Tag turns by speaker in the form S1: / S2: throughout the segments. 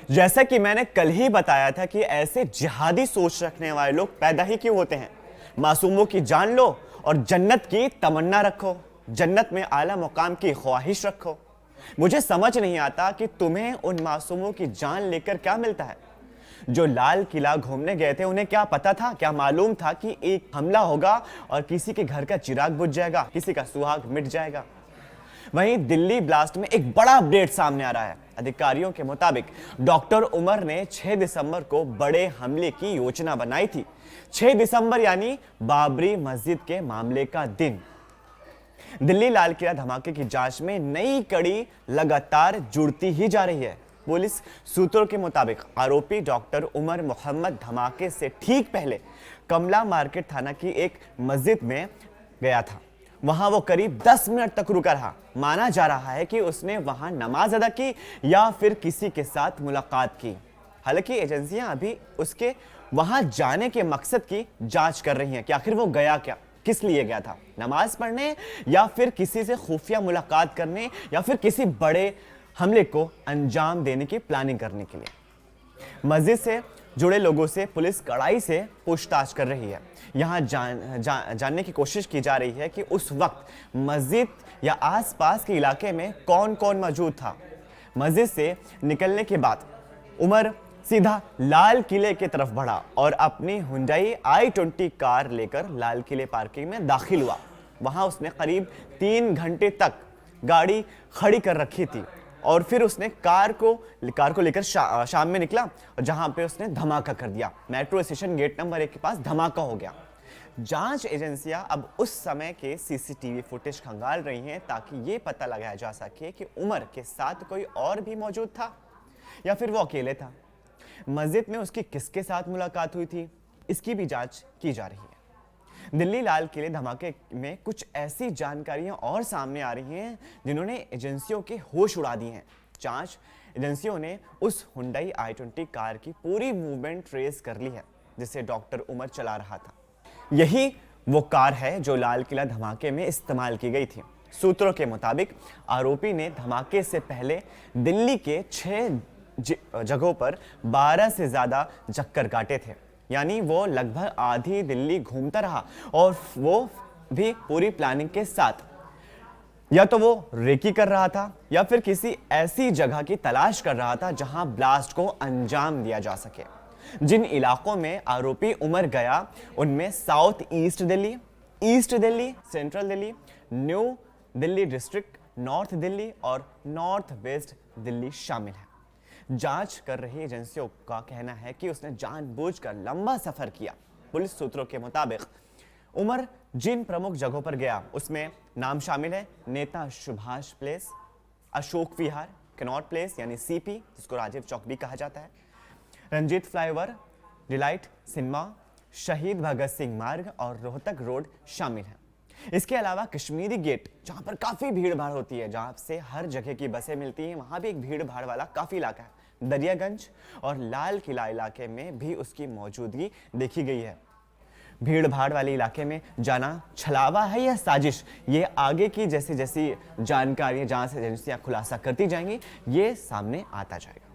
S1: जैसा कि मैंने कल ही बताया था कि ऐसे जिहादी सोच रखने वाले लोग पैदा ही क्यों होते हैं। मासूमों की जान लो और जन्नत की तमन्ना रखो, जन्नत में आला मुकाम की ख्वाहिश रखो। मुझे समझ नहीं आता कि तुम्हें उन मासूमों की जान लेकर क्या मिलता है। जो लाल किला घूमने गए थे उन्हें क्या पता था, क्या मालूम था कि एक हमला होगा और किसी के घर का चिराग बुझ जाएगा, किसी का सुहाग मिट जाएगा। वहीं दिल्ली ब्लास्ट में एक बड़ा अपडेट सामने आ रहा है। अधिकारियों के मुताबिक डॉक्टर उमर ने 6 दिसंबर को बड़े हमले की योजना बनाई थी। 6 दिसंबर यानी बाबरी मस्जिद के मामले का दिन। दिल्ली लाल किला धमाके की जांच में नई कड़ी लगातार जुड़ती ही जा रही है। पुलिस सूत्रों के मुताबिक आरोपी डॉक्टर उमर मोहम्मद धमाके से ठीक पहले कमला मार्केट थाना की एक मस्जिद में गया था। वहां वो करीब 10 मिनट तक रुका रहा। माना जा रहा है कि उसने वहां नमाज अदा की या फिर किसी के साथ मुलाकात की। हालांकि एजेंसियां अभी उसके वहां जाने के मकसद की जांच कर रही हैं कि आखिर वो गया क्या, किस लिए गया था, नमाज पढ़ने या फिर किसी से खुफिया मुलाकात करने या फिर किसी बड़े हमले को अंजाम देने की प्लानिंग करने के लिए। मस्जिद से जुड़े लोगों से पुलिस कड़ाई से पूछताछ कर रही है। यहाँ जानने की कोशिश की जा रही है कि उस वक्त मस्जिद या आसपास के इलाके में कौन कौन मौजूद था। मस्जिद से निकलने के बाद उमर सीधा लाल किले की तरफ बढ़ा और अपनी हुंडई i20 कार लेकर लाल किले पार्किंग में दाखिल हुआ। वहां उसने करीब 3 घंटे तक गाड़ी खड़ी कर रखी थी और फिर उसने कार को लेकर शाम में निकला, जहां पे उसने धमाका कर दिया। मेट्रो स्टेशन गेट नंबर 1 के पास धमाका हो गया। जांच एजेंसियां अब उस समय के सीसीटीवी फुटेज खंगाल रही हैं ताकि ये पता लगाया जा सके कि उमर के साथ कोई और भी मौजूद था या फिर वो अकेले था। मस्जिद में उसकी किसके साथ मुलाकात हुई थी, इसकी भी जांच की जा रही है। दिल्ली लाल किले धमाके में कुछ ऐसी जानकारियां और सामने आ रही हैं जिन्होंने एजेंसियों के होश उड़ा दिए हैं। जांच एजेंसियों ने उस हुंडई i20 कार की पूरी मूवमेंट ट्रेस कर ली है जिसे डॉक्टर उमर चला रहा था। यही वो कार है जो लाल किला धमाके में इस्तेमाल की गई थी। सूत्रों के मुताबिक आरोपी ने धमाके से पहले दिल्ली के 6 जगहों पर 12 से ज्यादा चक्कर काटे थे, यानी वो लगभग आधी दिल्ली घूमता रहा और वो भी पूरी प्लानिंग के साथ। या तो वो रेकी कर रहा था या फिर किसी ऐसी जगह की तलाश कर रहा था जहां ब्लास्ट को अंजाम दिया जा सके। जिन इलाकों में आरोपी उमर गया उनमें south east Delhi, east Delhi, central Delhi, new Delhi district, north Delhi और नॉर्थ वेस्ट दिल्ली शामिल है। जांच कर रही एजेंसियों का कहना है कि उसने जानबूझकर लंबा सफर किया। पुलिस सूत्रों के मुताबिक उमर जिन प्रमुख जगहों पर गया उसमें नाम शामिल है नेता Subhash place, Ashok Vihar, Connaught place यानी सीपी जिसको राजीव चौक भी कहा जाता है, रंजीत फ्लाईओवर, डिलाइट सिनेमा, शहीद भगत सिंह मार्ग और रोहतक रोड शामिल है। इसके अलावा कश्मीरी गेट जहां पर काफी भीड़ भाड़ होती है, जहां से हर जगह की बसें मिलती हैं, वहां भी एक भीड़ भाड़ वाला काफी इलाका है। दरियागंज और लाल किला इलाके में भी उसकी मौजूदगी देखी गई है। भीड़ भाड़ वाले इलाके में जाना छलावा है या साजिश, ये आगे की जैसी जैसी जानकारी जहां से एजेंसियां खुलासा करती जाएंगी ये सामने आता जाएगा।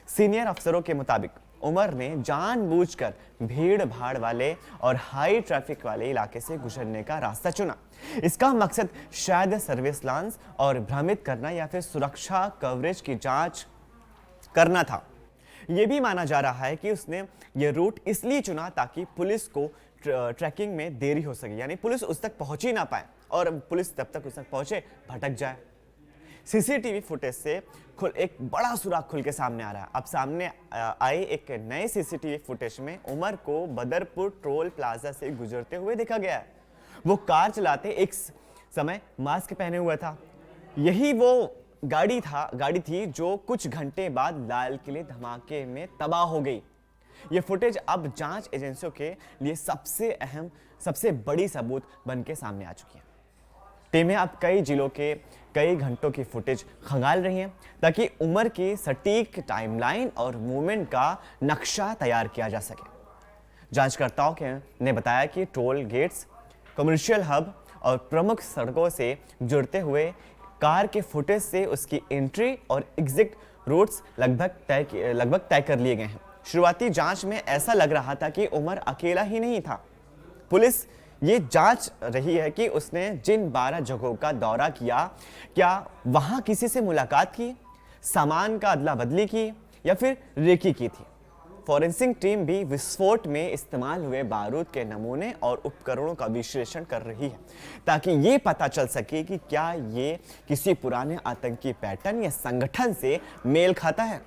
S1: सीनियर अफसरों के मुताबिक उमर ने जानबूझकर भीड़ भाड़ वाले और हाई ट्रैफिक वाले इलाके से गुजरने का रास्ता चुना। इसका मकसद शायद सर्विस लांस और भ्रमित करना या फिर सुरक्षा कवरेज की जांच करना था। यह भी माना जा रहा है कि उसने ये रूट इसलिए चुना ताकि पुलिस को ट्रैकिंग में देरी हो सके, यानी पुलिस उस तक पहुंच ही ना पाए और पुलिस तब तक उस तक पहुंचे भटक जाए। सीसीटीवी फुटेज से एक बड़ा सुराग खुल के सामने आ रहा है। अब सामने आए एक नए सीसीटीवी फुटेज में उमर को बदरपुर टोल प्लाजा से गुजरते हुए देखा गया है। वो कार चलाते एक समय मास्क पहने हुआ था। यही वो गाड़ी थी जो कुछ घंटे बाद लाल किले धमाके में तबाह हो गई। ये फुटेज अब जांच एजेंसियों के लिए सबसे अहम, सबसे बड़ी सबूत बन के सामने आ चुकी है। टीमें अब कई जिलों के कई घंटों की फुटेज खंगाल रही हैं ताकि उमर की सटीक टाइमलाइन और मूवमेंट का नक्शा तैयार किया जा सके। जांचकर्ताओं ने बताया कि टोल गेट्स, कमर्शियल हब और प्रमुख सड़कों से जुड़ते हुए कार के फुटेज से उसकी एंट्री और एग्जिट रूट्स लगभग तय कर लिए गए हैं। शुरुआती जांच में ऐसा लग रहा था कि उमर अकेला ही नहीं था। पुलिस ये जांच रही है कि उसने जिन 12 जगहों का दौरा किया, क्या वहां किसी से मुलाकात की, सामान का अदला बदली की या फिर रेकी की थी। फॉरेंसिक टीम भी विस्फोट में इस्तेमाल हुए बारूद के नमूने और उपकरणों का विश्लेषण कर रही है ताकि ये पता चल सके कि क्या ये किसी पुराने आतंकी पैटर्न या संगठन से मेल खाता है।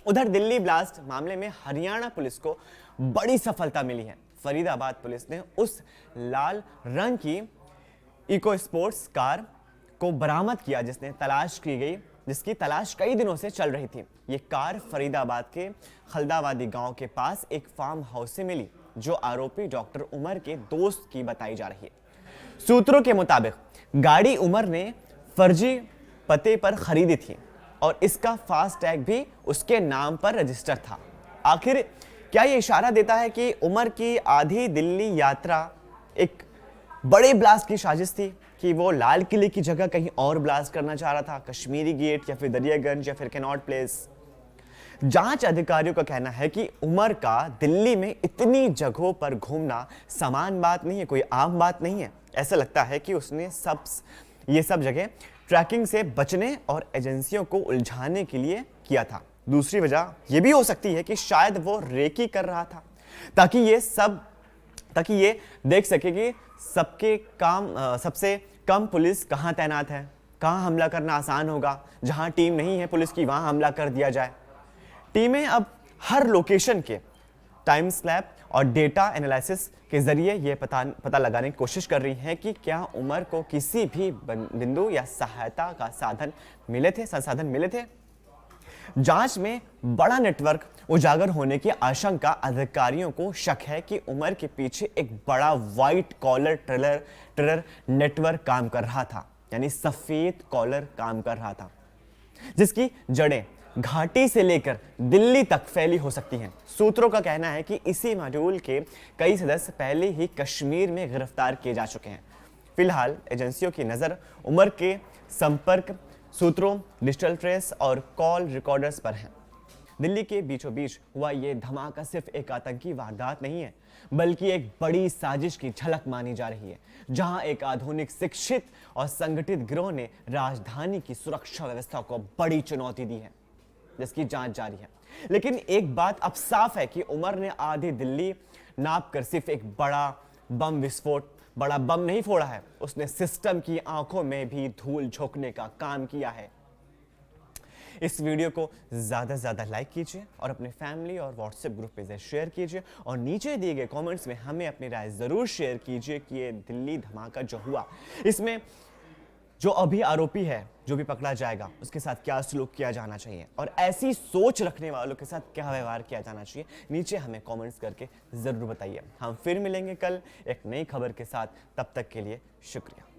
S1: उधर दिल्ली ब्लास्ट मामले में हरियाणा पुलिस को बड़ी सफलता मिली है। फरीदाबाद पुलिस ने उस लाल रंग की इको स्पोर्ट्स कार को बरामद किया जिसकी तलाश कई दिनों से चल रही थी। ये कार फरीदाबाद के खलदावादी गांव के पास एक फार्म हाउस से मिली, जो आरोपी डॉक्टर उमर के दोस्त की बताई जा रही है। सूत्रों के मुताबिक गाड़ी उमर ने फर्जी पते पर खरीदी थी और इसका फास्ट टैग भी उसके नाम पर रजिस्टर था। आखिर क्या ये इशारा देता है कि उमर की आधी दिल्ली यात्रा एक बड़े ब्लास्ट की साजिश थी, कि वो लाल किले की जगह कहीं और ब्लास्ट करना चाह रहा था, कश्मीरी गेट या फिर दरियागंज या फिर कैनॉट प्लेस। जांच अधिकारियों का कहना है कि उमर का दिल्ली में इतनी जगहों पर घूमना सामान्य बात नहीं है, कोई आम बात नहीं है। ऐसा लगता है कि उसने ये सब जगह ट्रैकिंग से बचने और एजेंसियों को उलझाने के लिए किया था। दूसरी वजह यह भी हो सकती है कि शायद वो रेकी कर रहा था ताकि ये देख सके कि सबसे कम पुलिस कहां तैनात है, कहां हमला करना आसान होगा, जहां टीम नहीं है पुलिस की वहां हमला कर दिया जाए। टीमें अब हर लोकेशन के टाइम स्लैप और डेटा एनालिसिस के जरिए यह पता लगाने की कोशिश कर रही हैं कि क्या उमर को किसी भी बिंदु या सहायता का संसाधन मिले थे। जांच में बड़ा नेटवर्क उजागर होने की आशंका। अधिकारियों को शक है कि उमर के पीछे एक बड़ा व्हाइट कॉलर टेरर नेटवर्क काम कर रहा था, यानी सफेद कॉलर काम कर रहा था, जिसकी जड़ें घाटी से लेकर दिल्ली तक फैली हो सकती हैं। सूत्रों का कहना है कि इसी मॉड्यूल के कई सदस्य पहले ही कश्मीर में गिरफ्तार किए जा चुके हैं। फिलहाल एजेंसियों की नजर उमर के संपर्क सूत्रों, डिजिटल ट्रेस और कॉल रिकॉर्डर्स पर हैं। दिल्ली के बीचों बीच हुआ ये धमाका सिर्फ एक आतंकी वारदात नहीं है, बल्कि एक बड़ी साजिश की झलक मानी जा रही है, जहां एक आधुनिक, शिक्षित और संगठित गिरोह ने राजधानी की सुरक्षा व्यवस्था को बड़ी चुनौती दी है, जिसकी जांच जारी है। लेकिन एक बात अब साफ है कि उमर ने आधी दिल्ली नाप कर सिर्फ एक बड़ा बम नहीं फोड़ा है, उसने सिस्टम की आंखों में भी धूल झोंकने का काम किया है। इस वीडियो को ज़्यादा से ज़्यादा लाइक कीजिए और अपने फैमिली और व्हाट्सएप ग्रुप पे शेयर कीजिए और नीचे दिए गए कमेंट्स में हमें अपनी राय ज़रूर शेयर कीजिए कि ये दिल्ली धमाका जो हुआ, इसमें जो अभी आरोपी है, जो भी पकड़ा जाएगा, उसके साथ क्या सलूक किया जाना चाहिए और ऐसी सोच रखने वालों के साथ क्या व्यवहार किया जाना चाहिए। नीचे हमें कमेंट्स करके ज़रूर बताइए। हम फिर मिलेंगे कल एक नई खबर के साथ, तब तक के लिए शुक्रिया।